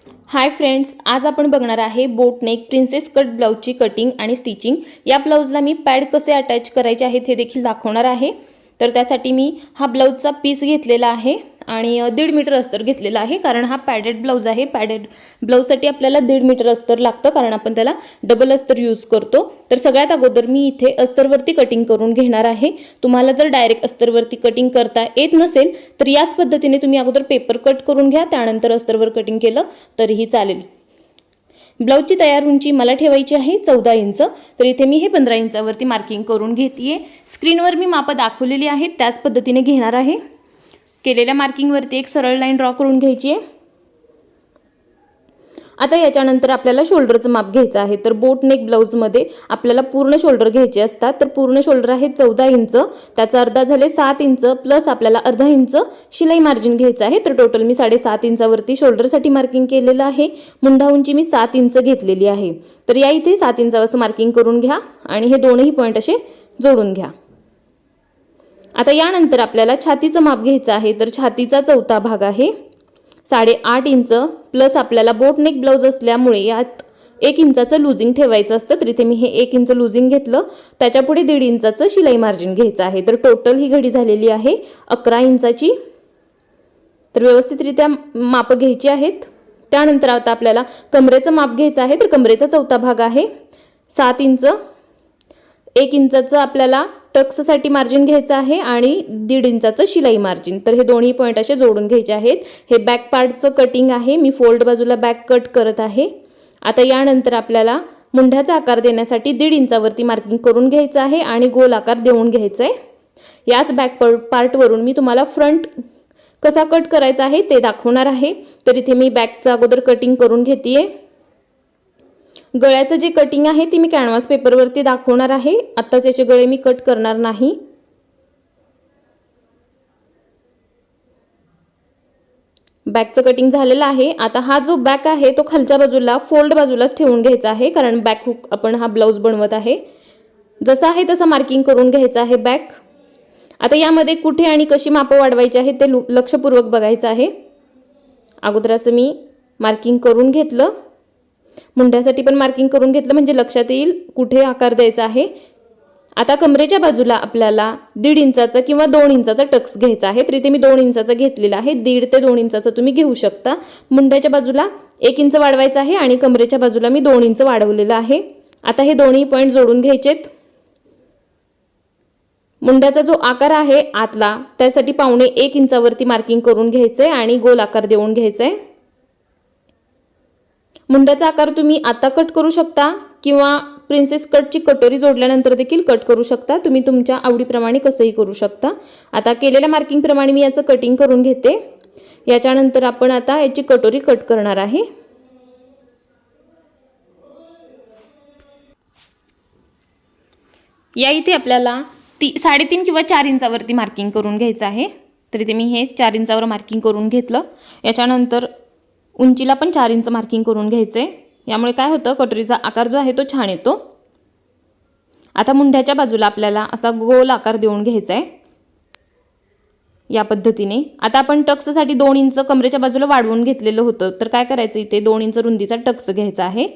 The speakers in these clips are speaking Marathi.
हाय फ्रेंड्स, आज आपण बघणार आहे बोट नेक प्रिन्सेस कट ब्लाउजची कटिंग आणि स्टिचिंग। या ब्लाउजला मी पॅड कसे अटॅच करायचे आहेत हे देखील दाखवणार आहे। तर त्यासाठी मी हा ब्लाउजचा पीस घेतलेला आहे आणि 1.5 मीटर अस्तर घेतलेला आहे, कारण हा पॅडेड ब्लाउज आहे। पॅडेड ब्लाउजसाठी आपल्याला 1.5 मीटर अस्तर लागतं, कारण आपण त्याला डबल अस्तर यूज करतो। तर सगळ्यात अगोदर मी इथे अस्तरवरती कटिंग करून घेणार आहे। तुम्हाला जर डायरेक्ट अस्तरवरती कटिंग करता येत नसेल तर याच पद्धतीने तुम्ही अगोदर पेपर कट करून घ्या, त्यानंतर अस्तरवर कटिंग केलं तरीही चालेल। ब्लाउजची तयार उंची मला ठेवायची आहे 14 इंच। तर इथे मी हे 15 इंचावरती मार्किंग करून घेतेय। स्क्रीनवर मी माप दाखवलेली आहेत त्याच पद्धतीने घेणार आहे। केलेल्या मार्किंगवरती एक सरळ लाईन ड्रॉ करून घ्यायची आहे। आता याच्यानंतर आपल्याला शोल्डरचं माप घ्यायचं आहे। तर बोट नेक ब्लाउजमध्ये आपल्याला पूर्ण शोल्डर घ्यायचे असतात। तर पूर्ण शोल्डर आहे 14 इंच, त्याचा अर्धा झाले 7 इंच प्लस आपल्याला अर्धा इंच शिलाई मार्जिन घ्यायचं आहे। तर टोटल मी 7.5 इंचावरती शोल्डरसाठी मार्किंग केलेलं आहे। मुंडा उंची मी 7 इंच घेतलेली आहे। तर या इथे 7 इंच असं मार्किंग करून घ्या आणि हे दोनही पॉइंट असे जोडून घ्या। आता यानंतर आपल्याला छातीचं माप घ्यायचं आहे। तर छातीचा चौथा भाग आहे 8.5 इंच प्लस आपल्याला बोट नेक ब्लाउज असल्यामुळे यात 1 इंचाचं लूजिंग ठेवायचं असतं। तर इथे मी हे 1 इंच लूजिंग घेतलं, त्याच्या पुढे 1.5 इंचाचं शिलाई मार्जिन घ्यायचं आहे। तर टोटल ही घडी झालेली आहे 11 इंचाची। तर व्यवस्थितरित्या माप घ्यायची आहेत। त्यानंतर आता आपल्याला कमरेचं माप घ्यायचं आहे। तर कमरेचा चौथा भाग आहे 7 इंच, 1 इंचाचं आपल्याला टक्ससाठी मार्जिन घ्यायचं आहे आणि 1.5 इंचाचं शिलाई मार्जिन। तर हे दोन्ही पॉइंट असे जोडून घ्यायचे आहेत। हे बॅक पार्टचं कटिंग आहे, मी फोल्ड बाजूला बॅक कट करत आहे। आता यानंतर आपल्याला मुंढ्याचा आकार देण्यासाठी 1.5 इंचावरती मार्किंग करून घ्यायचं आहे आणि गोल आकार देऊन घ्यायचं आहे। याच बॅक पार्टवरून मी तुम्हाला फ्रंट कसा कट करायचा आहे ते दाखवणार आहे। तर इथे मी बॅकचं अगोदर कटिंग करून घेतेय। गळ्याचं जे कटिंग आहे ती मी कॅनव्हास पेपरवरती दाखवणार आहे। आत्ताच याचे गळे मी कट करणार नाही। बॅकचं कटिंग झालेलं आहे। आता हा जो बॅक आहे तो खालच्या बाजूला फोल्ड बाजूलाच ठेवून घ्यायचा आहे, कारण बॅक हुक आपण हा ब्लाउज बनवत आहे। जसा आहे तसा मार्किंग करून घ्यायचा आहे बॅक। आता यामध्ये कुठे आणि कशी माप वाढवायची आहे ते लक्षपूर्वक बघायचं आहे। अगोदर असं मी मार्किंग करून घेतलं, मुंढ्यासाठी पण मार्किंग करून घेतलं म्हणजे लक्षात येईल कुठे आकार द्यायचा आहे। आता कमरेच्या बाजूला आपल्याला 1.5 इंचाचा किंवा 2 इंचाचा टक्स घ्यायचा आहे। तर इथे मी 2 इंचाचा घेतलेला आहे, 1.5 ते 2 इंचाचा तुम्ही घेऊ शकता। मुंड्याच्या बाजूला 1 इंच वाढवायचा आहे आणि कमरेच्या बाजूला मी 2 इंच वाढवलेलं आहे। आता हे दोन्ही पॉइंट जोडून घ्यायचेत। मुंड्याचा जो आकार आहे आतला त्यासाठी 1.25 इंचावरती मार्किंग करून घ्यायचंय आणि गोल आकार देऊन घ्यायचंय। मुंड्याचा आकार तुम्ही आता कट करू शकता किंवा प्रिन्सेस कटची कटोरी जोडल्यानंतर देखील कट करू शकता। तुम्ही तुमच्या आवडीप्रमाणे कसंही करू शकता। आता केलेल्या मार्किंग प्रमाणे मी याचं कटिंग करून घेते। याच्यानंतर आपण आता याची कटोरी कट करणार आहे। या इथे आपल्याला 3.5 किंवा 4 इंचावरती मार्किंग करून घ्यायचं आहे। तर इथे मी हे 4 इंचावर मार्किंग करून घेतलं। याच्यानंतर उंचीला पण 4 इंच मार्किंग करून घ्यायचंय। यामुळे काय होतं, कटोरीचा आकार जो आहे तो छान येतो। आता मुंढ्याच्या बाजूला आपल्याला असा गोल आकार देऊन घ्यायचा आहे या पद्धतीने। आता आपण टक्ससाठी 2 इंच कमरेच्या बाजूला वाढवून घेतलेलं होतं, तर काय करायचं, इथे 2 इंच रुंदीचा टक्स घ्यायचा आहे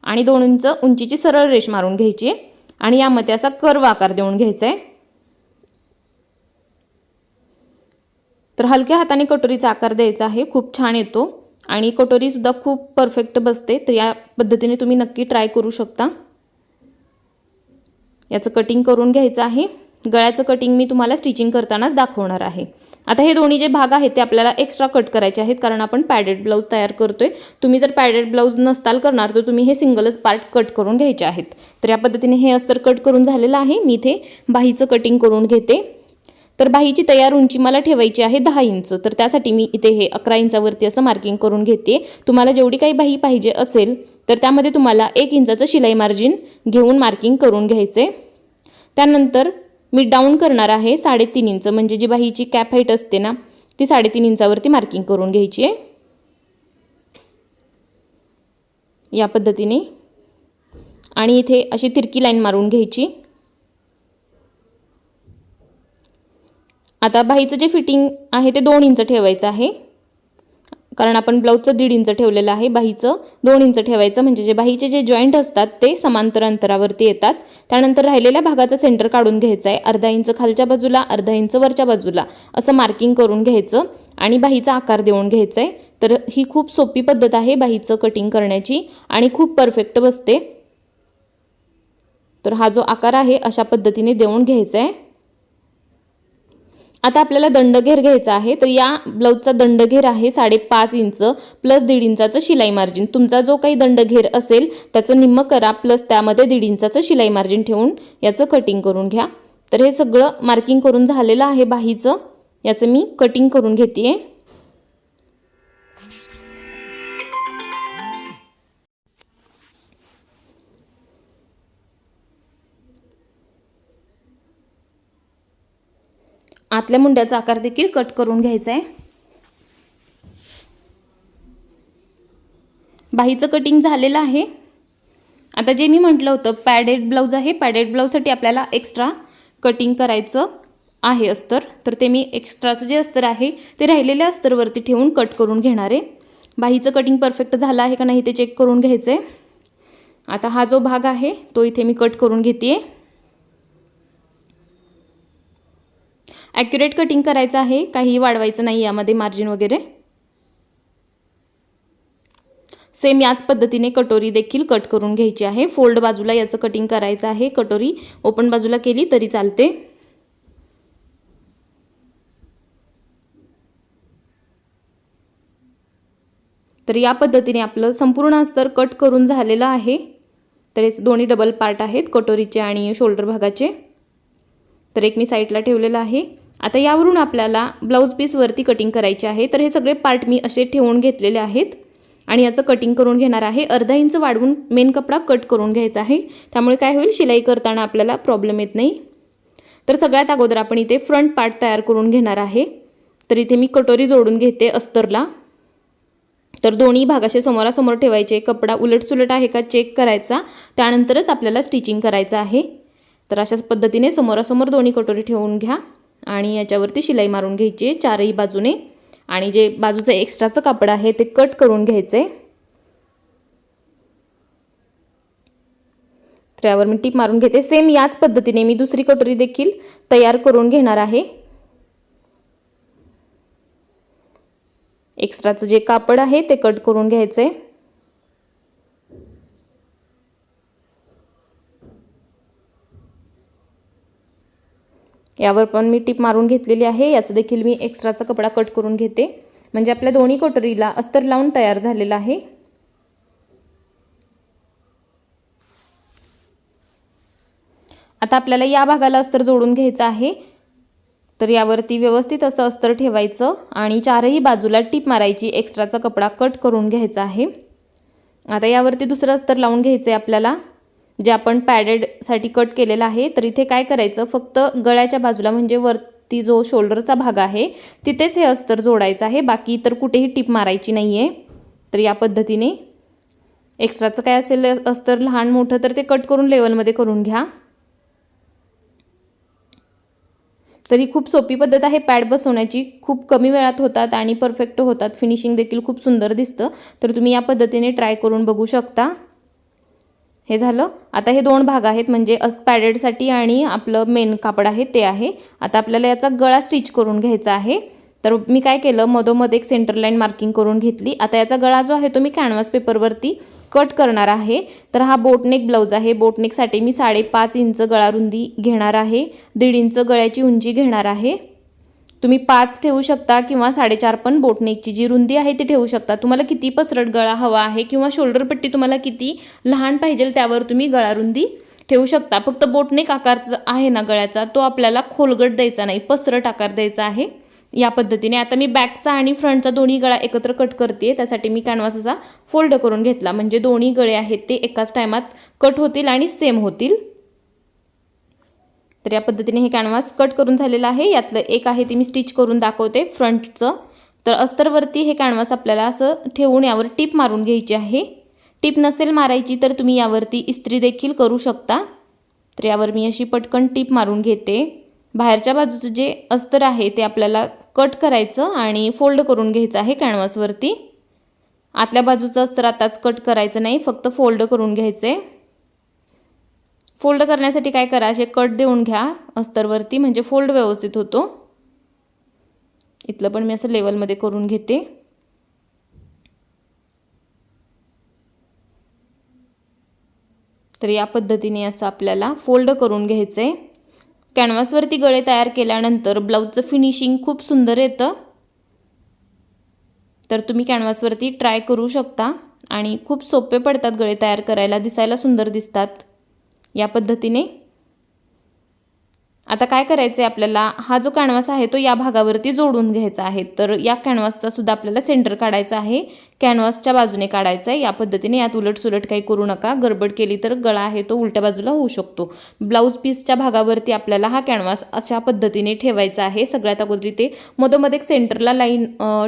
आणि 2 इंच उंचीची सरळ रेष मारून घ्यायची आहे आणि यामध्ये असा कर्व आकार देऊन घ्यायचा आहे। तर हलक्या हाताने कटोरीचा आकार द्यायचा आहे, खूप छान येतो आणि कटोरी सुद्धा खूप परफेक्ट बसते। तर या पद्धतीने तुम्ही नक्की ट्राय करू शकता। याचं कटिंग करून घ्यायचं आहे। गळ्याचं कटिंग मी तुम्हाला स्टिचिंग करतानाच दाखवणार आहे। आता हे दोन्ही जे भाग आहेत ते आपल्याला एक्स्ट्रा कट करायचे आहेत, कारण आपण पॅडेड ब्लाउज तयार करतोय। तुम्ही जर पॅडेड ब्लाउज नसताल करणार तर तुम्ही हे सिंगलच पार्ट कट करून घ्यायचे आहेत। तर या पद्धतीने हे अस्तर कट करून झालेलं आहे। मी इथे बाहीचं कटिंग करून घेते। तर बाहीची तयार उंची मला ठेवायची आहे 10 इंच। तर त्यासाठी मी इथे हे 11 इंचावरती असं मार्किंग करून घेते। तुम्हाला जेवढी काही बाही पाहिजे असेल तर त्यामध्ये तुम्हाला 1 इंचाचं शिलाई मार्जिन घेऊन मार्किंग करून घ्यायचे। त्यानंतर मी डाऊन करणार आहे 3.5 इंच, म्हणजे जी बाहीची कॅप हाईट असते ना ती 3.5 इंचावरती मार्किंग करून घ्यायची आहे या पद्धतीने। आणि इथे अशी तिरकी लाईन मारून घ्यायची। आता बाहीचं जे फिटिंग आहे ते 2 इंच ठेवायचं आहे। कारण आपण ब्लाऊजचं 1.5 इंच ठेवलेलं आहे, बाहीचं 2 इंच ठेवायचं, म्हणजे जे बाहीचे जे जॉईंट असतात ते समांतर अंतरावरती येतात। त्यानंतर राहिलेल्या भागाचा सेंटर काढून घ्यायचा आहे, अर्धा इंच खालच्या बाजूला, अर्धा इंच वरच्या बाजूला असं मार्किंग करून घ्यायचं आणि बाहीचा आकार देऊन घ्यायचा आहे। तर ही खूप सोपी पद्धत आहे बाहीचं कटिंग करण्याची आणि खूप परफेक्ट बसते। तर हा जो आकार आहे अशा पद्धतीने देऊन घ्यायचा आहे। आता आपल्याला दंडघेर घ्यायचा आहे, तर या ब्लाऊजचा दंडघेर आहे 5.5 इंच प्लस 1.5 इंचाचं शिलाई मार्जिन। तुमचा जो काही दंडघेर असेल त्याचं निम्म करा प्लस त्यामध्ये 1.5 इंचाचं शिलाई मार्जिन ठेवून याचं कटिंग करून घ्या। तर हे सगळं मार्किंग करून झालेलं आहे बाहीचं, याचं मी कटिंग करून घेते। आतल्या मुंड्याचा आकार देखील कट करून घ्यायचा आहे। बाहीचं कटिंग झालेलं आहे। आता जे मी म्हटलं होतं पॅडेड ब्लाऊज आहे, पॅडेड ब्लाऊजसाठी आपल्याला एक्स्ट्रा कटिंग करायचं आहे अस्तर, तर ते मी एक्स्ट्राचं जे अस्तर आहे ते राहिलेल्या अस्तरवरती ठेवून कट करून घेणार आहे। बाहीचं कटिंग परफेक्ट झालं आहे का नाही ते चेक करून घ्यायचं आहे। आता हा जो भाग आहे तो इथे मी कट करून घेते। ॲक्युरेट कटिंग करायचं आहे, काही वाढवायचं नाही यामध्ये मार्जिन वगैरे। सेम याच पद्धतीने कटोरी देखील कट करून घ्यायची आहे। फोल्ड बाजूला याचं कटिंग करायचं आहे, कटोरी ओपन बाजूला केली तरी चालते। तर या पद्धतीने आपलं संपूर्ण अस्तर कट करून झालेलं आहे। तर हे दोन्ही डबल पार्ट आहेत कटोरीचे आणि शोल्डर भागाचे, तर एक मी साईडला ठेवलेला आहे। आता यावरून आपल्याला ब्लाऊज पीस वरती कटिंग करायचे आहे, तर हे सगळे पार्ट मी असे ठेवून घेतलेले आहेत आणि याचं कटिंग करून घेणार आहे। अर्धा इंच वाढवून मेन कपडा कट करून घ्यायचा आहे, त्यामुळे काय होईल शिलाई करताना आपल्याला प्रॉब्लेम येत नाही। तर सगळ्यात अगोदर आपण इथे फ्रंट पार्ट तयार करून घेणार आहे। तर इथे मी कटोरी जोडून घेते अस्तरला, तर दोन्ही भाग असे समोरासमोर ठेवायचे, कपडा उलटसुलट आहे का चेक करायचा, त्यानंतरच आपल्याला स्टिचिंग करायचं आहे। तर अशाच पद्धतीने समोरासमोर दोन्ही कटोरी ठेवून घ्या आणि याच्यावरती शिलाई मारून घ्यायची आहे चारही बाजूने आणि जे बाजूचं एक्स्ट्राचं कापड आहे ते कट करून घ्यायचे। तर यावर मी टीप मारून घेते। सेम याच पद्धतीने मी दुसरी कटोरी देखील तयार करून घेणार आहे। एक्स्ट्राचं जे कापड आहे ते कट करून घ्यायचे। यावर पण मी टीप मारून घेतलेली आहे, याचं देखील मी एक्स्ट्राचा कपडा कट करून घेते, म्हणजे आपल्या दोन्ही कटोरीला अस्तर लावून तयार झालेला आहे। आता आपल्याला या भागाला अस्तर जोडून घ्यायचं आहे, तर यावरती व्यवस्थित असं अस्तर ठेवायचं आणि चारही बाजूला टीप मारायची, एक्स्ट्राचा कपडा कट करून घ्यायचा आहे। आता यावरती दुसरं अस्तर लावून घ्यायचं आहे आपल्याला, जे आपण पॅडेडसाठी कट केलेलं आहे। तर इथे काय करायचं, फक्त गळ्याच्या बाजूला म्हणजे वरती जो शोल्डरचा भाग आहे तिथेच हे अस्तर जोडायचं आहे, बाकी इतर कुठेही टीप मारायची नाही आहे। तर या पद्धतीने एक्स्ट्राचं काय असेल अस्तर लहान मोठं तर ते कट करून लेवलमध्ये करून घ्या। तर ही खूप सोपी पद्धत आहे पॅड बसवण्याची, खूप कमी वेळात होतात आणि परफेक्ट होतात, फिनिशिंग देखील खूप सुंदर दिसतं। तर तुम्ही या पद्धतीने ट्राय करून बघू शकता। हे झालं। आता हे दोन भाग आहेत, म्हणजे पॅडेडसाठी आणि आपलं मेन कापड आहे ते आहे। आता आपल्याला याचा गळा स्टिच करून घ्यायचा आहे। तर मी काय केलं, मधोमध एक सेंटर लाईन मार्किंग करून घेतली। आता याचा गळा जो आहे तो मी कॅनव्हास पेपरवरती कट करणार आहे। तर हा बोटनेक ब्लाऊज आहे, बोटनेकसाठी मी 5.5 इंच गळा रुंदी घेणार आहे, 1.5 इंच गळ्याची उंची घेणार आहे। तुम्ही 5 ठेवू शकता किंवा 4.5 पण बोटनेकची जी रुंदी आहे ती ठेवू शकता। तुम्हाला किती पसरट गळा हवा आहे किंवा शोल्डर पट्टी तुम्हाला किती लहान पाहिजे त्यावर तुम्ही गळा रुंदी ठेवू शकता। फक्त बोटनेक आकारचा आहे ना गळ्याचा, तो आपल्याला खोलगट द्यायचा नाही, पसरट आकार द्यायचा आहे या पद्धतीने। आता मी बॅकचा आणि फ्रंटचा दोन्ही गळा एकत्र कट करते, त्यासाठी मी कॅनव्हास असा फोल्ड करून घेतला, म्हणजे दोन्ही गळे आहेत ते एकाच टायमात कट होतील आणि सेम होतील। तर या पद्धतीने हे कॅनव्हास कट करून झालेलं आहे। यातलं एक आहे ते मी स्टिच करून दाखवते फ्रंटचं। तर अस्तरवरती हे कॅनव्हास आपल्याला असं ठेवून यावर टीप मारून घ्यायची आहे। टीप नसेल मारायची तर तुम्ही यावरती इस्त्री देखील करू शकता। तर यावर मी अशी पटकन टीप मारून घेते। बाहेरच्या बाजूचं जे अस्तर आहे ते आपल्याला कट करायचं आणि फोल्ड करून घ्यायचं आहे कॅनव्हासवरती। आतल्या बाजूचं अस्तर आताच कट करायचं नाही, फक्त फोल्ड करून घ्यायचे। फोल्ड करण्यासाठी काय करा, असे कट देऊन घ्या अस्तरवरती, म्हणजे फोल्ड व्यवस्थित होतो। इथलं पण मी असं लेवलमध्ये करून घेते। तर या पद्धतीने असं आपल्याला फोल्ड करून घ्यायचंय। कॅनव्हासवरती गळे तयार केल्यानंतर ब्लाऊजचं फिनिशिंग खूप सुंदर येतं। तर तुम्ही कॅनव्हासवरती ट्राय करू शकता आणि खूप सोपे पडतात गळे तयार करायला, दिसायला सुंदर दिसतात या पद्धतीने। आता काय करायचं आहे आपल्याला, हा जो कॅनव्हास आहे तो या भागावरती जोडून घ्यायचा आहे। तर या कॅनव्हासचा सुद्धा आपल्याला सेंटर काढायचा आहे, कॅनव्हासच्या बाजूने काढायचा आहे। या पद्धतीने यात उलटसुलट काही करू नका, गडबड केली तर गळा आहे तो उलट्या बाजूला होऊ शकतो। ब्लाऊज पीसच्या भागावरती आपल्याला हा कॅनव्हास अशा पद्धतीने ठेवायचा आहे। सगळ्यात अगोदर इथे मधोमध एक सेंटरला लाईन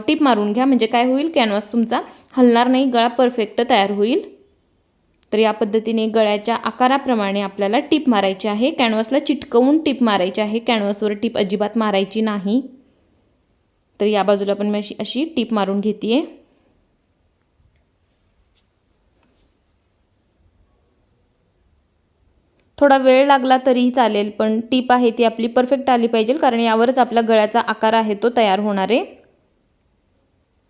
टिप मारून घ्या, म्हणजे काय होईल, कॅनव्हास तुमचा हलणार नाही, गळा परफेक्ट तयार होईल। तर या पद्धतीने गळ्याच्या आकाराप्रमाणे आपल्याला टिप मारायची आहे। कॅनव्हासला चिटकवून टिप मारायची आहे, कॅनव्हासवर टिप अजिबात मारायची नाही। तर या बाजूला पण मी अशी टिप मारून घेतेय। थोडा वेळ लागला तरीही चालेल, पण टिप आहे ती आपली परफेक्ट आली पाहिजे, कारण यावरच आपला गळ्याचा आकार आहे तो तयार होणार आहे।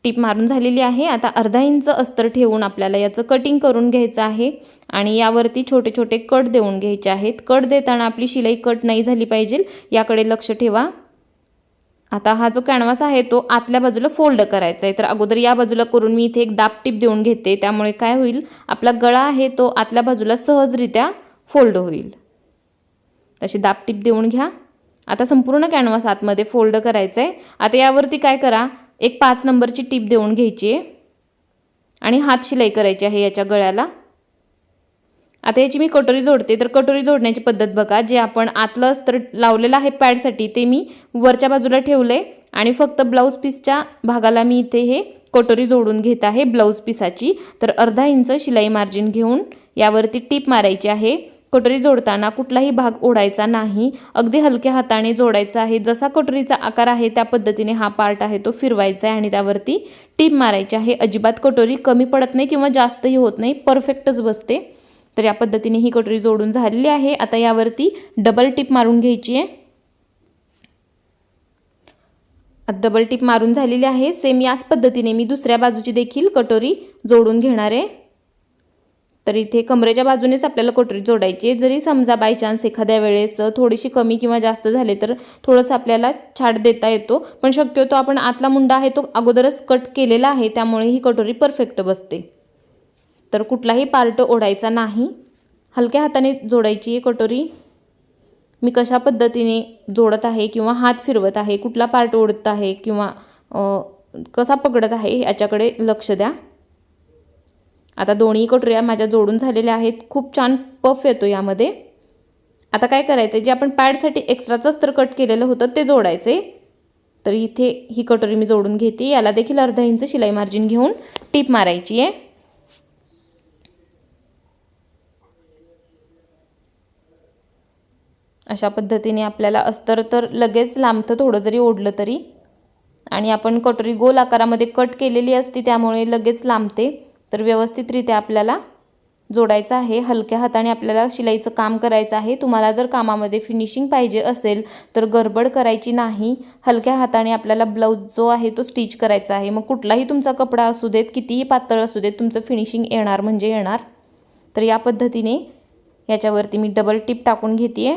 टिप मारून झालेली आहे। आता अर्धा इंच अस्तर ठेवून आपल्याला याचं कटिंग करून घ्यायचं आहे आणि यावरती छोटे छोटे कट देऊन घ्यायचे आहेत। कट देताना आपली शिलाई कट नाही झाली पाहिजे, याकडे लक्ष ठेवा। आता हा जो कॅनव्हास आहे तो आतल्या बाजूला फोल्ड करायचा आहे। तर अगोदर या बाजूला करून मी इथे एक दाब टिप देऊन घेते, त्यामुळे काय होईल, आपला गळा आहे तो आतल्या बाजूला सहजरित्या फोल्ड होईल। तशी दाब टिप देऊन घ्या। आता संपूर्ण कॅनव्हास आतमध्ये फोल्ड करायचं आहे। आता यावरती काय करा, एक 5 नंबरची टिप देऊन घ्यायची आहे आणि हात शिलाई करायची आहे याच्या गळ्याला। आता याची मी कटोरी जोडते। तर कटोरी जोडण्याची पद्धत बघा, जे आपण आतलं अस्तर लावलेलं आहे पॅडसाठी ते मी वरच्या बाजूला ठेवले आणि फक्त ब्लाऊज पीसच्या भागाला मी इथे हे कटोरी जोडून घेत आहे ब्लाऊज पीसाची। तर अर्धा इंच शिलाई मार्जिन घेऊन यावरती टिप मारायची आहे। कटोरी जोडताना कुठलाही भाग ओढायचा नाही, अगदी हलक्या हाताने जोडायचा आहे। जसा कटोरीचा आकार आहे त्या पद्धतीने हा पार्ट आहे तो फिरवायचा आहे आणि त्यावरती टिप मारायची आहे। अजिबात कटोरी कमी पडत नाही किंवा जास्तही होत नाही, परफेक्टच बसते। तर या पद्धतीने ही कटोरी जोडून झालेली आहे। आता यावरती डबल टिप मारून घ्यायची आहे। डबल टिप मारून झालेली आहे। सेम याच पद्धतीने मी दुसऱ्या बाजूची देखील कटोरी जोडून घेणार आहे। तर इथे कमरेच्या बाजूनेच आपल्याला कटोरी जोडायची आहे। जरी समजा बाय चान्स एखाद्या वेळेस थोडीशी कमी किंवा जास्त झाले तर थोडंसं आपल्याला छाट देता येतो, पण शक्यतो आपण आतला मुंडा आहे तो अगोदरच कट केलेला आहे, त्यामुळे ही कटोरी परफेक्ट बसते। तर कुठलाही पार्ट ओढायचा नाही, हलक्या हाताने जोडायची आहे कटोरी। मी कशा पद्धतीने जोडत आहे किंवा हात फिरवत आहे, कुठला पार्ट ओढत आहे किंवा कसा पकडत आहे याच्याकडे लक्ष द्या। आता दोन्ही कटोऱ्या माझ्या जोडून झालेल्या आहेत, खूप छान पफ येतो यामध्ये। आता काय करायचं, जे आपण पॅडसाठी एक्स्ट्राचं अस्तर कट केलेलं होतं ते जोडायचे। तर इथे ही कटोरी मी जोडून घेते, याला देखील अर्धा इंच शिलाई मार्जिन घेऊन टिप मारायची आहे। अशा पद्धतीने आपल्याला अस्तर तर लगेच लांबतं थोडं जरी ओढलं तरी, आणि आपण कटोरी गोल आकारामध्ये कट केलेली असते त्यामुळे लगेच लांबते। तर व्यवस्थितरित्या आपल्याला जोडायचं आहे, हलक्या हाताने आपल्याला शिलाईचं काम करायचं आहे। तुम्हाला जर कामामध्ये फिनिशिंग पाहिजे असेल तर गडबड करायची नाही, हलक्या हाताने आपल्याला ब्लाऊज जो आहे तो स्टिच करायचा आहे। मग कुठलाही तुमचा कपडा असू देत, कितीही पातळ असू देत, तुमचं फिनिशिंग येणार म्हणजे येणार। तर या पद्धतीने याच्यावरती मी डबल टिप टाकून घेते।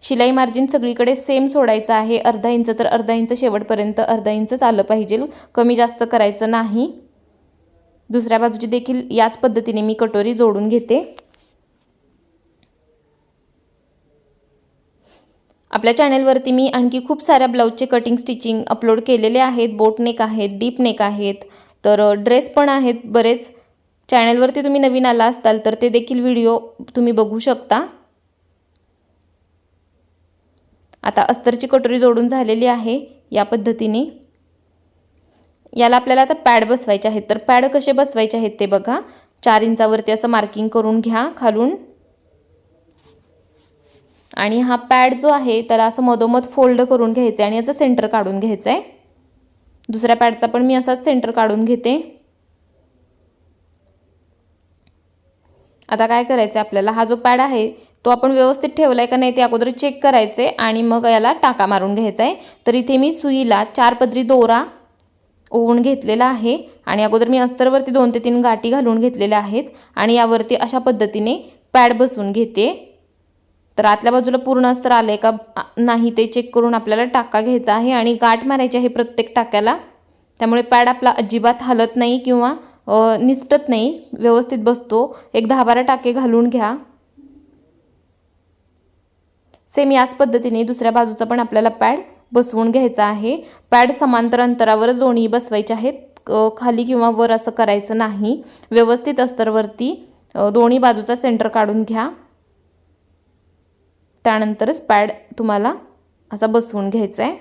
शिलाई मार्जिन सगळीकडे सेम सोडायचं आहे, अर्धा इंच तर अर्धा इंच, शेवटपर्यंत अर्धा इंचच आलं पाहिजे, कमी जास्त करायचं नाही। दुसऱ्या बाजूची देखील याच पद्धतीने मी कटोरी जोडून घेते। आपल्या चॅनलवरती मी आणखी खूप साऱ्या ब्लाऊजचे कटिंग स्टिचिंग अपलोड केलेले आहेत, बोट नेक आहेत, डीप नेक आहेत, तर ड्रेस पण आहेत बरेच। चॅनलवरती तुम्ही नवीन आला असाल तर ते देखील व्हिडिओ तुम्ही बघू शकता। आता अस्तरची कटोरी जोडून झालेली आहे या पद्धतीने। याला आपल्याला आता पॅड बसवायचे आहेत, तर पॅड कसे बसवायचे आहेत ते बघा। 4 इंचावरती असं मार्किंग करून घ्या खालून, आणि हा पॅड जो आहे त्याला असं मधोमध फोल्ड करून घ्यायचं आहे आणि याचं सेंटर काढून घ्यायचं आहे। दुसऱ्या पॅडचा पण मी असाच सेंटर काढून घेते। आता काय करायचं आपल्याला, हा जो पॅड आहे तो आपण व्यवस्थित ठेवलाय का नाही ते अगोदर चेक करायचे आणि मग याला टाका मारून घ्यायचा आहे। तर इथे मी सुईला 4 पदरी दोरा ओवून घेतलेला आहे आणि अगोदर मी अस्तरवरती 2 ते 3 गाठी घालून घेतलेल्या आहेत आणि यावरती अशा पद्धतीने पॅड बसवून घेते। तर आतल्या बाजूला पूर्ण अस्तर आले का नाही ते चेक करून आपल्याला टाका घ्यायचा आहे आणि गाठ मारायची आहे प्रत्येक टाक्याला। त्यामुळे पॅड आपला अजिबात हलत नाही किंवा निसटत नाही, व्यवस्थित बसतो। एक 10-12 टाके घालून घ्या। सेम याच पद्धतीने दुसऱ्या बाजूचा पण आपल्याला पॅड बसवून घ्यायचा आहे। पॅड समांतर अंतरावर दोन्ही बसवायचे आहेत, खाली किंवा वर असं करायचं नाही। व्यवस्थित अस्तरवरती दोन्ही बाजूचा सेंटर काढून घ्या, त्यानंतरच पॅड तुम्हाला असा बसवून घ्यायचा आहे।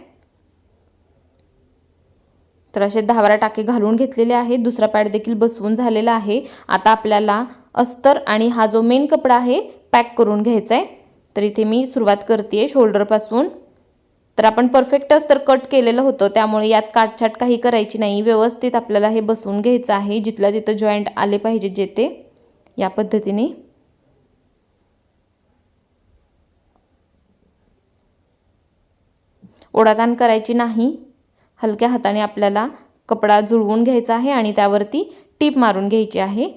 तर असे 10-12 टाके घालून घेतलेले आहेत। दुसरा पॅड देखील बसवून झालेला आहे। आता आपल्याला अस्तर आणि हा जो मेन कपडा आहे पॅक करून घ्यायचा आहे। तर इथे मी सुरुवात करते शोल्डर पासून। तर आपण परफेक्ट अस्तर कट केलेलं होतं, त्यामुळे यात काटछाट काही करायची नाही। व्यवस्थित आपल्याला हे बसवून घ्यायचं आहे, जिथल्या तिथं जॉईंट आले पाहिजे जेथे, या पद्धतीने। ओढाताण करायची नाही, हलक्या हाताने आपल्याला कपडा जुळवून घ्यायचा आहे आणि त्यावरती टीप मारून घ्यायची आहे।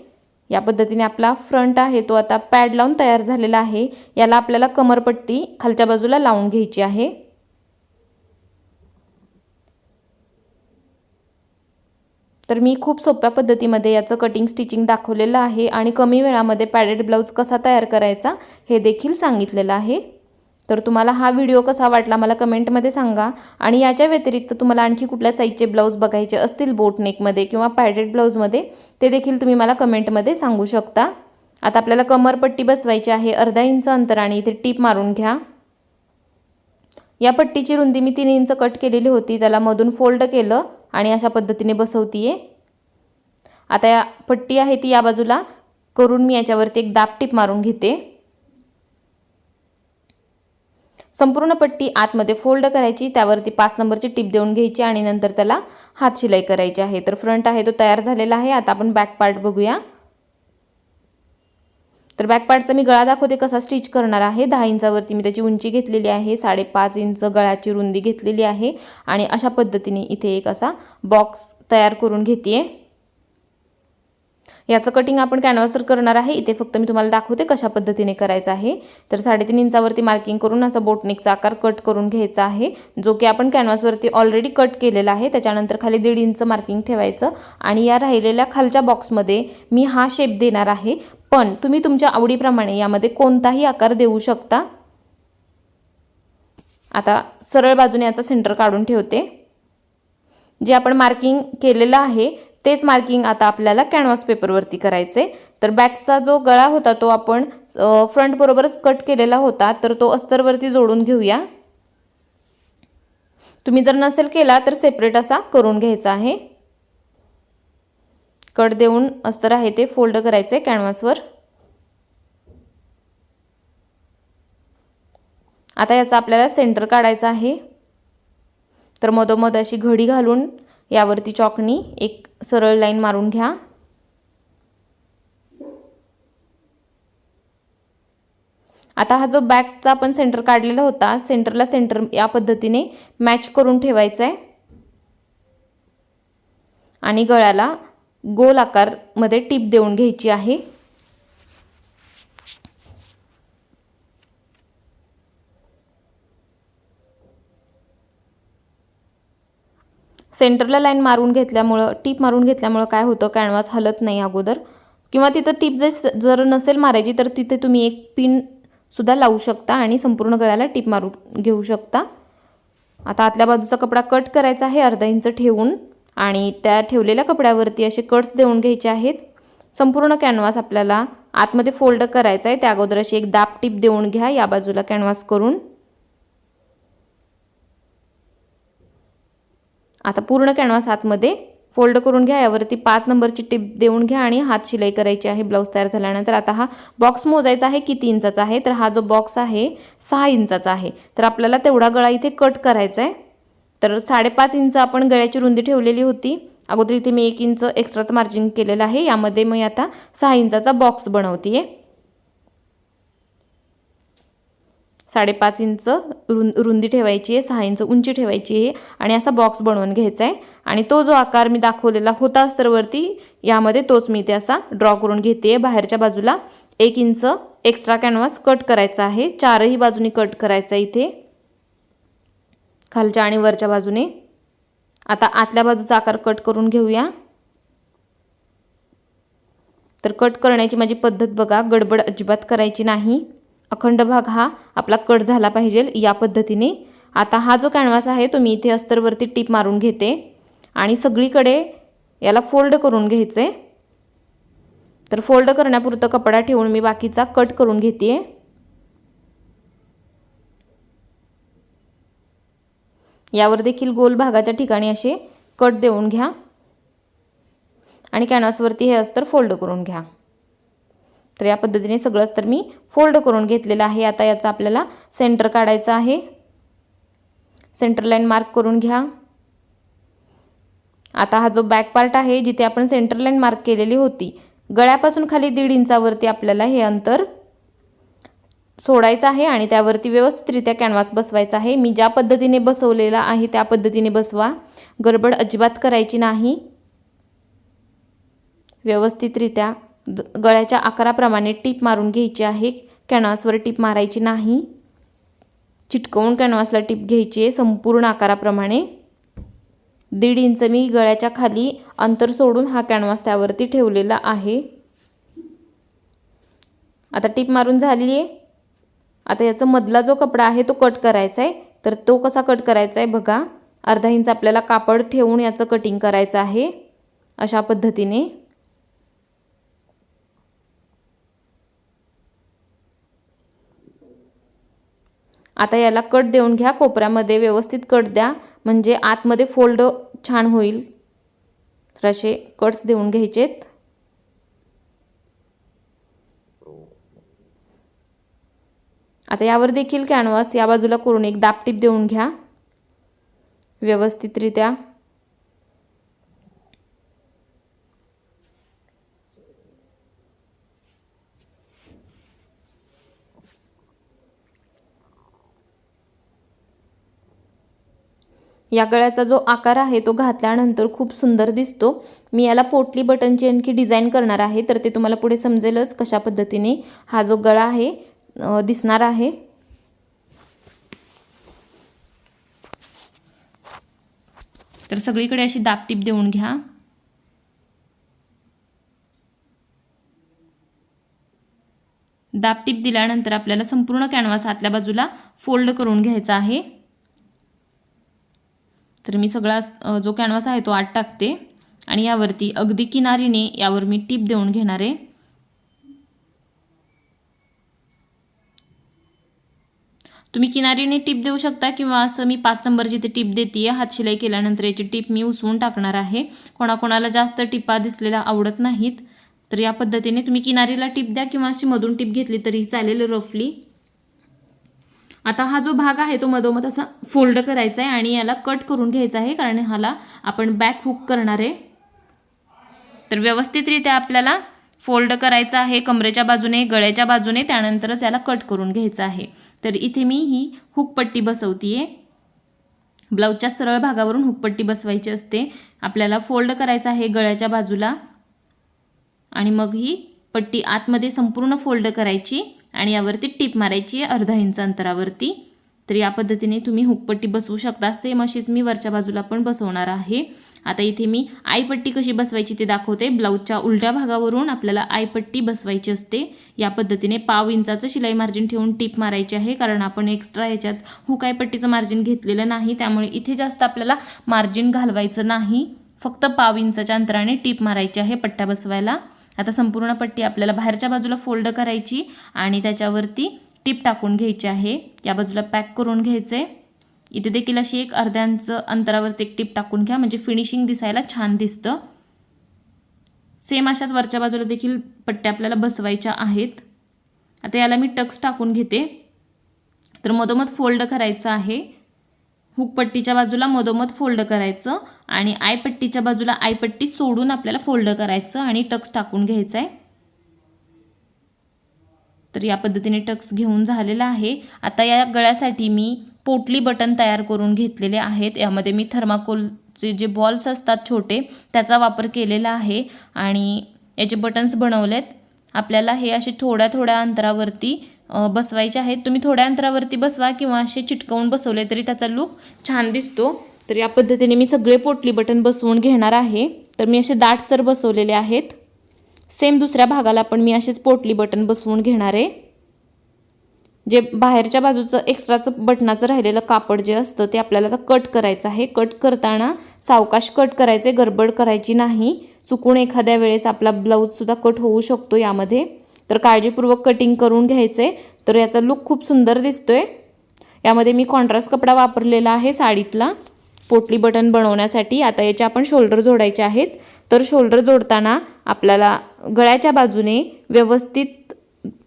या पद्धतीने आपला फ्रंट आहे तो आता पॅड लावून तयार झालेला आहे। याला आपल्याला कमरपट्टी खालच्या बाजूला लावून घ्यायची आहे। तर मी खूप सोप्या पद्धतीमध्ये याचं कटिंग स्टिचिंग दाखवलेलं आहे आणि कमी वेळामध्ये पॅडेड ब्लाउज कसा तयार करायचा हे देखील सांगितलेलं आहे। तर तुम्हाला हा व्हिडिओ कसा वाटला मला कमेंटमध्ये सांगा आणि याच्या व्यतिरिक्त तुम्हाला आणखी कुठल्या साईजचे ब्लाउज बघायचे असतील बोट नेकमध्ये किंवा पॅडेड ब्लाउजमध्ये ते देखील तुम्ही मला कमेंटमध्ये सांगू शकता। आता आपल्याला कमरपट्टी बसवायची आहे, अर्धा इंच अंतराने इथे टीप मारून घ्या। या पट्टीची रुंदी मी 3 इंच कट केलेली होती, त्याला मधून फोल्ड केलं आणि अशा पद्धतीने बसवतीये। आता या पट्टी आहे ती या बाजूला करून मी याच्यावरती एक दाब टीप मारून घेते। संपूर्ण पट्टी आतमध्ये फोल्ड करायची, त्यावरती 5 नंबरची टीप देऊन घ्यायची आणि नंतर त्याला हात शिलाई करायची आहे। तर फ्रंट आहे तो तयार झालेला आहे। आता आपण बॅक पार्ट बघूया। तर बॅक पार्टचा मी गळा दाखवते कसा स्टिच करणार आहे। 10 इंचावरती मी त्याची उंची घेतलेली आहे, 5.5 इंच गळ्याची रुंदी घेतलेली आहे आणि अशा पद्धतीने इथे एक असा बॉक्स तयार करून घेतेय। याचं कटिंग आपण कॅनव्हासवर करणार आहे, इथे फक्त मी तुम्हाला दाखवते कशा पद्धतीने करायचं आहे। तर 3.5 इंचावरती मार्किंग करून असा बोटनेकचा आकार कट करून घ्यायचा आहे, जो की आपण कॅनव्हासवरती ऑलरेडी कट केलेला आहे। त्याच्यानंतर खाली 1.5 इंच मार्किंग ठेवायचं आणि या राहिलेल्या खालच्या बॉक्समध्ये मी हा शेप देणार आहे, पण तुम्ही तुमच्या आवडीप्रमाणे यामध्ये कोणताही आकार देऊ शकता। आता सरळ बाजूने याचा सेंटर काढून ठेवते। जे आपण मार्किंग केलेलं आहे तेच मार्किंग आता आपल्याला कॅनव्हास पेपरवरती करायचे। तर बॅकचा जो गळा होता तो आपण फ्रंट बरोबरच कट केलेला होता, तर तो अस्तरवरती जोडून घेऊया। तुम्ही जर नसेल केला तर सेपरेट असा करून घ्यायचा आहे। कट देऊन अस्तर आहे ते फोल्ड करायचे कॅनव्हासवर। आता याचा आपल्याला सेंटर काढायचा आहे। तर मधोमध अशी घडी घालून यावरती चॉकनी एक सरळ लाईन मारून घ्या। आता हा जो बॅकचा आपण सेंटर काढलेला होता, सेंटरला सेंटर या पद्धतीने मॅच करून ठेवायचा आहे आणि गळ्याला गोल आकार मध्ये टीप देऊन घ्यायची आहे। सेंटरला लाईन मारून घेतल्यामुळे टीप मारून घेतल्यामुळे काय होतं, कॅनव्हास हलत नाही अगोदर, किंवा तिथं टीप जर नसेल मारायची तर तिथे तुम्ही एक पिन सुद्धा लावू शकता आणि संपूर्ण गळ्याला टीप मारून घेऊ शकता। आता आतल्या बाजूचा कपडा कट करायचा आहे अर्धा इंच ठेवून आणि त्या ठेवलेल्या कपड्यावरती असे कट्स देऊन घ्यायचे आहेत। संपूर्ण कॅनव्हास आपल्याला आतमध्ये फोल्ड करायचा आहे, त्या अगोदर अशी एक दाब टीप देऊन घ्या या बाजूला कॅनव्हास करून। आता पूर्ण कॅनव्हास आतमध्ये फोल्ड करून घ्या, यावरती 5 नंबरची टीप देऊन घ्या आणि हात शिलाई करायची आहे ब्लाउज तयार झाल्यानंतर। आता हा बॉक्स मोजायचा आहे किती इंचाचा आहे, तर हा जो बॉक्स आहे 6 इंचाचा आहे, तर आपल्याला तेवढा गळा इथे कट करायचा आहे। तर 5.5 इंच आपण गळ्याची रुंदी ठेवलेली होती. अगोदर इथे मी 1 इंच एक्स्ट्राचं मार्जिन केलेलं आहे. यामध्ये मी आता 6 इंचाचा बॉक्स बनवते आहे. 5.5 इंच रुंदी ठेवायची आहे, 6 इंच उंची ठेवायची आहे आणि असा बॉक्स बनवून घ्यायचा आहे. आणि तो जो आकार मी दाखवलेला होता अस्तरवरती, यामध्ये तोच मी इथे असा ड्रॉ करून घेते आहे. बाहेरच्या बाजूला 1 इंच एक्स्ट्रा कॅनव्हास कट करायचा आहे. चारही बाजूनी कट करायचा इथे, खालच्या आणि वरच्या बाजूने. आता आतल्या बाजूचा आकार कट करून घेऊया. तर कट करण्याची माझी पद्धत बघा, गडबड अजिबात करायची नाही. अखंड भाग हा आपला कट झाला पाहिजे या पद्धतीने. आता हा जो कॅनव्हास आहे तो मी इथे अस्तरवरती टीप मारून घेते आणि सगळीकडे याला फोल्ड करून घ्यायचे. तर फोल्ड करण्यापुरतं कपडा ठेवून मी बाकीचा कट करून घेते. यावर देखील गोल भागाच्या ठिकाणी असे कट देऊन घ्या आणि कॅनव्हासवरती हे अस्तर फोल्ड करून घ्या. तर या पद्धतीने सगळं अस्तर मी फोल्ड करून घेतलेलं आहे. आता याचा आपल्याला सेंटर काढायचा आहे. सेंटर लाईन मार्क करून घ्या. आता हा जो बॅक पार्ट आहे, जिथे आपण सेंटर लाईन मार्क केलेली होती, गळ्यापासून खाली 1.5 इंचावरती आपल्याला हे अंतर सोडायचं आहे आणि त्यावरती व्यवस्थितरित्या कॅनव्हास बसवायचा आहे. मी ज्या पद्धतीने बसवलेला आहे त्या पद्धतीने बसवा, गडबड अजिबात करायची नाही. व्यवस्थितरित्या गळ्याच्या आकाराप्रमाणे टीप मारून घ्यायची आहे. कॅनव्हासवर टीप मारायची नाही, चिटकवून कॅनव्हासला टीप घ्यायची आहे संपूर्ण आकाराप्रमाणे. 1.5 इंच मी गळ्याच्या खाली अंतर सोडून हा कॅनव्हास त्यावरती ठेवलेला आहे. आता टीप मारून झाली आहे. आता याचा मधला जो कपडा आहे तो कट करायचा आहे. तर तो कसा कट करायचा आहे बघा, 1/2 इंच आपल्याला कापड ठेवून याचं कटिंग करायचं आहे अशा पद्धतीने. आता याला कट देऊन घ्या. कोपऱ्यामध्ये व्यवस्थित कट द्या, म्हणजे आतमध्ये फोल्ड छान होईल. तर असे कट्स देऊन घ्यायचेत. आता यावर देखील कॅनव्हास या बाजूला करून एक दाबटीप देऊन घ्या व्यवस्थितरित्या. या गळ्याचा जो आकार आहे तो घातल्यानंतर खूप सुंदर दिसतो. मी याला पोटली बटनची आणखी डिझाईन करणार आहे, तर ते तुम्हाला पुढे समजेलच कशा पद्धतीने हा जो गळा आहे दिसणार आहे. तर सगळीकडे अशी दाबटीप देऊन घ्या. दाबटीप दिल्यानंतर आपल्याला संपूर्ण कॅनव्हास आतल्या बाजूला फोल्ड करून घ्यायचा आहे. तर मी सगळा जो कॅनव्हास आहे तो आत टाकते आणि यावरती अगदी किनारीने यावर मी टीप देऊन घेणार आहे. तुम्ही किनारीने टिप देऊ शकता किंवा असं मी 5 नंबर जिथे टिप देते हात शिलाई केल्यानंतर याची टिप मी उसवून टाकणार आहे. कोणाकोणाला जास्त टिपा दिसलेल्या आवडत नाहीत, तर या पद्धतीने तुम्ही किनारीला टिप द्या किंवा अशी मधून टिप घेतली तरी चालेल रफली. आता हा जो भाग आहे तो मधोमध असा फोल्ड करायचा आहे आणि याला कट करून घ्यायचा आहे, कारण ह्याला आपण बॅक हुक करणार आहे. तर व्यवस्थितरित्या आपल्याला फोल्ड करायचा आहे कमरेच्या बाजूने, गळ्याच्या बाजूने, त्यानंतरच याला कट करून घ्यायचं आहे. तर इथे मी ही हुकपट्टी बसवतीये. ब्लाऊजच्या सरळ भागावरून हुकपट्टी बसवायची असते. आपल्याला फोल्ड करायचा आहे गळ्याच्या बाजूला आणि मग ही पट्टी आतमध्ये संपूर्ण फोल्ड करायची आणि यावरती टिप मारायची 1/2 इंच अंतरावरती. तर या पद्धतीने तुम्ही हुकपट्टी बसवू शकता. सेम अशीच मी वरच्या बाजूला पण बसवणार आहे. आता इथे मी आईपट्टी कशी बसवायची ते दाखवते. ब्लाऊजच्या उलट्या भागावरून आपल्याला आईपट्टी बसवायची असते. या पद्धतीने 1/2 इंचाचं शिलाई मार्जिन ठेवून टिप मारायची आहे, कारण आपण एक्स्ट्रा याच्यात हुक आईपट्टीचं मार्जिन घेतलेलं नाही, त्यामुळे इथे जास्त आपल्याला मार्जिन घालवायचं नाही. फक्त 1/2 इंचाच्या अंतराने टिप मारायची आहे पट्ट्या बसवायला. आता संपूर्ण पट्टी आपल्याला बाहेरच्या बाजूला फोल्ड करायची आणि त्याच्यावरती टिप टाकून घ्यायची आहे. या बाजूला पॅक करून घ्यायचे. इथे देखील अशी एक 1/2 इंच अंतरावरती एक टिप टाकून घ्या, म्हणजे फिनिशिंग दिसायला छान दिसतं. सेम अशाच वरच्या बाजूला देखील पट्ट्या आपल्याला बसवायच्या आहेत. आता याला मी टक्स टाकून घेते. तर मधोमध फोल्ड करायचं आहे हुक पट्टीच्या बाजूला मधोमध फोल्ड करायचं आणि आय पट्टीच्या बाजूला आय पट्टी सोडून आपल्याला फोल्ड करायचं आणि टक्स टाकून घ्यायचं आहे। तर या पद्धतीने टक्स घेऊन झालेला आहे। आता या गळ्यासाठी मी पोटली बटन तयार करून घेतलेले आहेत। यामध्ये मी थर्माकोलचे जे बॉल्स असतात छोटे त्याचा वापर केलेला आहे आणि याचे बटन्स बनवलेत। आपल्याला हे असे थोड्या थोड्या अंतरावरती बसवायचे आहेत। तुम्ही थोड्या अंतरावरती बसवा किंवा असे चिटकवून बसवले तरी त्याचा लुक छान दिसतो। तर या पद्धतीने मी सगळे पोटली बटन बसवून घेणार आहे। तर मी असे दाटसर बसवलेले आहेत। सेम दुसऱ्या भागाला पण मी असेच पोटली बटन बसवून घेणार आहे। जे बाहेरच्या बाजूचं एक्स्ट्राचं बटनाचं राहिलेलं कापड जे असतं ते आपल्याला आता कट करायचं आहे। कट करताना सावकाश कट करायचे, गडबड करायची नाही। चुकून एखाद्या वेळेस आपला ब्लाऊजसुद्धा कट होऊ शकतो यामध्ये। तर काळजीपूर्वक कटिंग करून घ्यायचे। तर याचा लुक खूप सुंदर दिसतोय। यामध्ये मी कॉन्ट्रास्ट कपडा वापरलेला आहे साडीतला पोटली बटन बनवण्यासाठी। आता याचे आपण शोल्डर जोडायचे आहेत। तर शोल्डर जोडताना आपल्याला गळ्याच्या बाजूने व्यवस्थित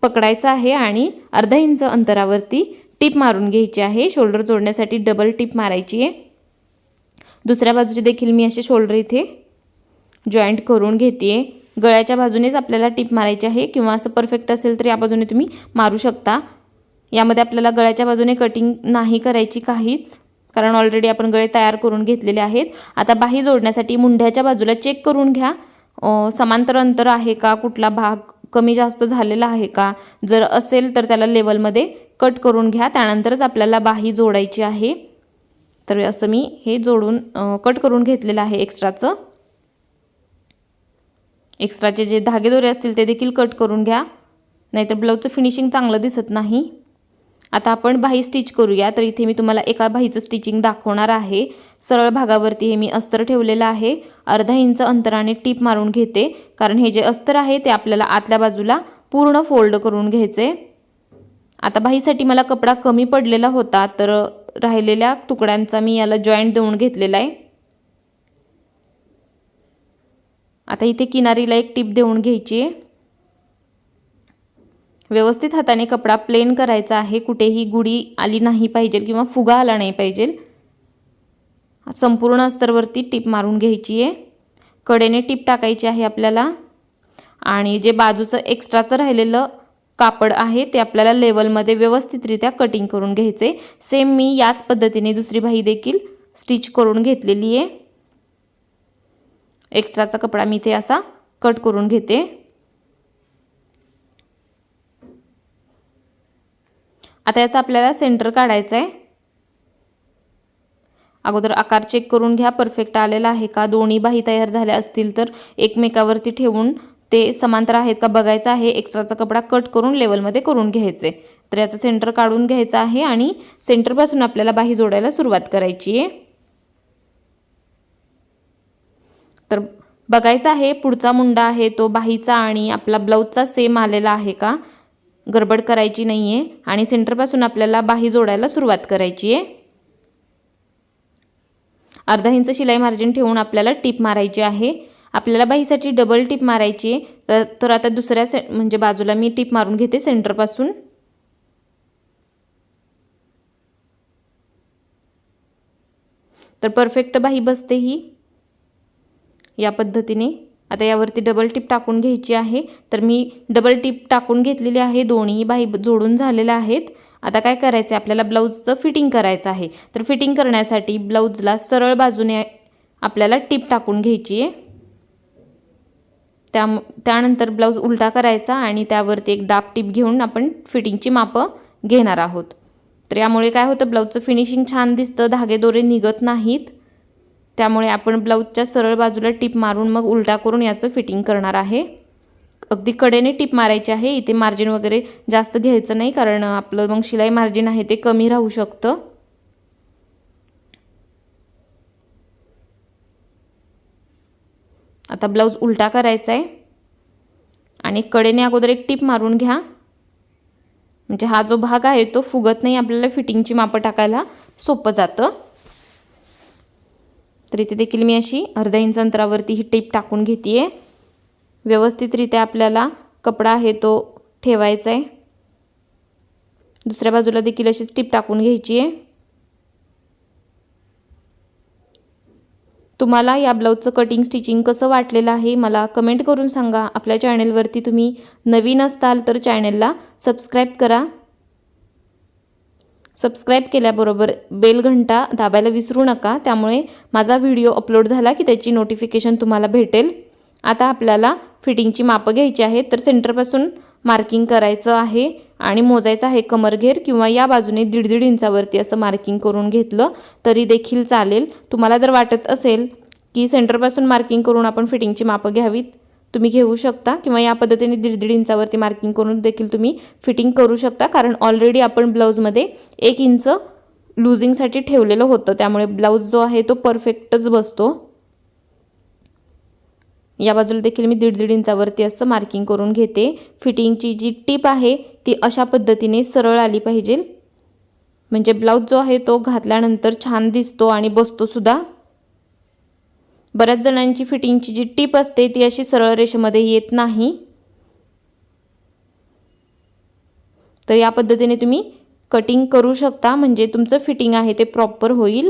पकडायचं आहे आणि अर्धा इंच अंतरावरती टिप मारून घ्यायची आहे। शोल्डर जोडण्यासाठी डबल टिप मारायची आहे। दुसऱ्या बाजूचे देखील मी असे शोल्डर इथे जॉईंट करून घेते। गळ्याच्या बाजूनेच आपल्याला टिप मारायची आहे किंवा असं परफेक्ट असेल तर या बाजूने तुम्ही मारू शकता। यामध्ये आपल्याला गळ्याच्या बाजूने कटिंग नाही करायची काहीच, कारण ऑलरेडी आपण गळे तयार करून घेतलेले आहेत। आता बाही जोडण्यासाठी मुंढ्याच्या बाजूला चेक करून घ्या समांतर अंतर आहे का, कुठला भाग कमी जास्त झालेला आहे का। जर असेल तर त्याला लेवलमध्ये कट करून घ्या, त्यानंतरच आपल्याला बाही जोडायची आहे। तर असं मी हे जोडून कट करून घेतलेलं आहे। एक्स्ट्राचे जे धागेदोरे असतील ते देखील कट करून घ्या, नाहीतर ब्लाऊजचं फिनिशिंग चांगलं दिसत नाही। आता आपण बाही स्टिच करूया। तर इथे मी तुम्हाला एका बाहीचं स्टिचिंग दाखवणार आहे। सरळ भागावरती हे मी अस्तर ठेवलेलं आहे। अर्धा इंच अंतराने टिप मारून घेते, कारण हे जे अस्तर आहे ते आपल्याला आतल्या बाजूला पूर्ण फोल्ड करून घ्यायचे। आता बाहीसाठी मला कपडा कमी पडलेला होता, तर राहिलेल्या तुकड्यांचा मी याला जॉईंट देऊन घेतलेला आहे। आता इथे किनारीला एक टिप देऊन घ्यायची आहे। व्यवस्थित हाताने कपडा प्लेन करायचा आहे, कुठेही गुढी आली नाही पाहिजे किंवा फुगा आला नाही पाहिजे। संपूर्ण अस्तरवरती टिप मारून घ्यायची आहे। कडेने टिप टाकायची आहे आपल्याला आणि जे बाजूचं एक्स्ट्राचं राहिलेलं कापड आहे ते आपल्याला लेवलमध्ये व्यवस्थितरित्या कटिंग करून घ्यायचे। सेम मी याच पद्धतीने दुसरी बाही देखील स्टिच करून घेतलेली आहे। एक्स्ट्राचा कपडा मी इथे असा कट करून घेते। आता याचा आपल्याला सेंटर काढायचा आहे। अगोदर आकार चेक करून घ्या परफेक्ट आलेला आहे का। दोन्ही बाही तयार झाल्या असतील तर एकमेकावरती ठेवून ते समांतर आहेत का बघायचं आहे। एक्स्ट्राचा कपडा कट करून लेवलमध्ये करून घ्यायचे। तर याचा सेंटर काढून घ्यायचा आहे आणि सेंटरपासून आपल्याला बाही जोडायला सुरुवात करायची आहे। तर बघायचं आहे पुढचा मुंडा आहे तो बाहीचा आणि आपला ब्लाऊजचा सेम आलेला आहे का, गडबड करायची नाही आहे। आणि सेंटरपासून आपल्याला बाही जोडायला सुरुवात करायची आहे। अर्धा इंच शिलाई मार्जिन ठेवून आपल्याला टिप मारायची आहे। आपल्याला बाहीसाठी डबल टिप मारायची आहे। तर आता दुसऱ्या म्हणजे बाजूला मी टिप मारून घेते सेंटरपासून। तर परफेक्ट बाही बसते ही या पद्धतीने। आता यावरती डबल टिप टाकून घ्यायची आहे। तर मी डबल टिप टाकून घेतलेली आहे, दोन्ही बाही जोडून झालेल्या आहेत। आता काय करायचं आहे आपल्याला ब्लाऊजचं फिटिंग करायचं आहे। तर फिटिंग करण्यासाठी ब्लाऊजला सरळ बाजूने आपल्याला टिप टाकून घ्यायची आहे। त्यानंतर ब्लाऊज उलटा करायचा आणि त्यावरती एक दाब टिप घेऊन आपण फिटिंगची मापं घेणार आहोत। तर यामुळे काय होतं ब्लाऊजचं फिनिशिंग छान दिसतं, धागेदोरे निघत नाहीत। त्यामुळे आपण ब्लाऊजच्या सरळ बाजूला टिप मारून मग उलटा करून याचं फिटिंग करणार आहे। अगदी कडेने टिप मारायची आहे। इथे मार्जिन वगैरे जास्त घ्यायचं नाही, कारण आपलं मग शिलाई मार्जिन आहे ते कमी राहू शकतं। आता ब्लाऊज उलटा करायचा आहे आणि कडेने अगोदर एक टिप मारून घ्या, म्हणजे हा जो भाग आहे तो फुगत नाही, आपल्याला फिटिंगची मापं टाकायला सोपं जातं। तर इथे देखील मी अशी अर्धा इंच अंतरावरती ही टिप टाकून घेते। व्यवस्थितरित्या आपल्याला कपडा आहे तो ठेवायचा आहे। दुसऱ्या बाजूला देखील अशीच टिप टाकून घ्यायची आहे। तुम्हाला या ब्लाऊजचं कटिंग स्टिचिंग कसं वाटलेलं आहे मला कमेंट करून सांगा. आपल्या चॅनलवरती तुम्ही नवीन असताल तर चॅनलला सबस्क्राईब करा. सबस्क्राईब केल्याबरोबर बेल घंटा दाबायला विसरू नका, त्यामुळे माझा व्हिडिओ अपलोड झाला की त्याची नोटिफिकेशन तुम्हाला भेटेल. आता आपल्याला फिटिंगची मापं घ्यायची आहेत. तर सेंटरपासून मार्किंग करायचं आहे आणि मोजायचं आहे कमरघेर, किंवा या बाजूने 1.5 इंचावरती असं मार्किंग करून घेतलं तरी देखील चालेल. तुम्हाला जर वाटत असेल की सेंटरपासून मार्किंग करून आपण फिटिंगची मापं घ्यावीत, तुम्ही घेऊ शकता, किंवा या पद्धतीने 1.5 इंचावरती मार्किंग करून देखील तुम्ही फिटिंग करू शकता. कारण ऑलरेडी आपण ब्लाऊजमध्ये 1 इंच लूजिंगसाठी ठेवलेलं होतं, त्यामुळे ब्लाऊज जो आहे तो परफेक्टच बसतो. या बाजूला देखील मी 1.5 इंचावरती असं मार्किंग करून घेते. फिटिंगची जी टीप आहे ती अशा पद्धतीने सरळ आली पाहिजे, म्हणजे ब्लाऊज जो आहे तो घातल्यानंतर छान दिसतो आणि बसतो सुद्धा. बऱ्याच जणांची फिटिंगची जी टीप असते ती अशी सरळ रेषेमध्ये येत नाही. तर या पद्धतीने तुम्ही कटिंग करू शकता, म्हणजे तुमचं फिटिंग आहे ते प्रॉपर होईल.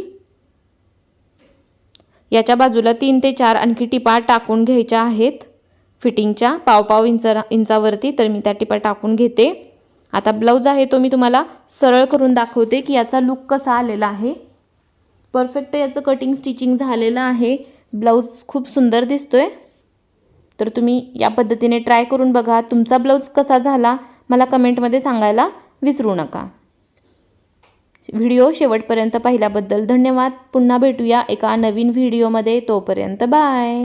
याच्या बाजूला 3 ते 4 आणखी टिपा टाकून घ्यायच्या आहेत फिटिंगच्या पाव इंचावरती. तर मी त्या टिपा टाकून घेते. आता ब्लाऊज आहे तो मी तुम्हाला सरळ करून दाखवते की याचा लुक कसा आलेला आहे. परफेक्ट याचं कटिंग स्टिचिंग झालेलं आहे. ब्लाऊज खूप सुंदर दिसतोय. तर तुम्ही या पद्धतीने ट्राय करून बघा. तुमचा ब्लाऊज कसा झाला मला कमेंटमध्ये सांगायला विसरू नका. व्हिडिओ शेवटपर्यंत पाहिल्याबद्दल धन्यवाद. पुन्हा भेटूया एका नवीन व्हिडिओमध्ये. तोपर्यंत बाय.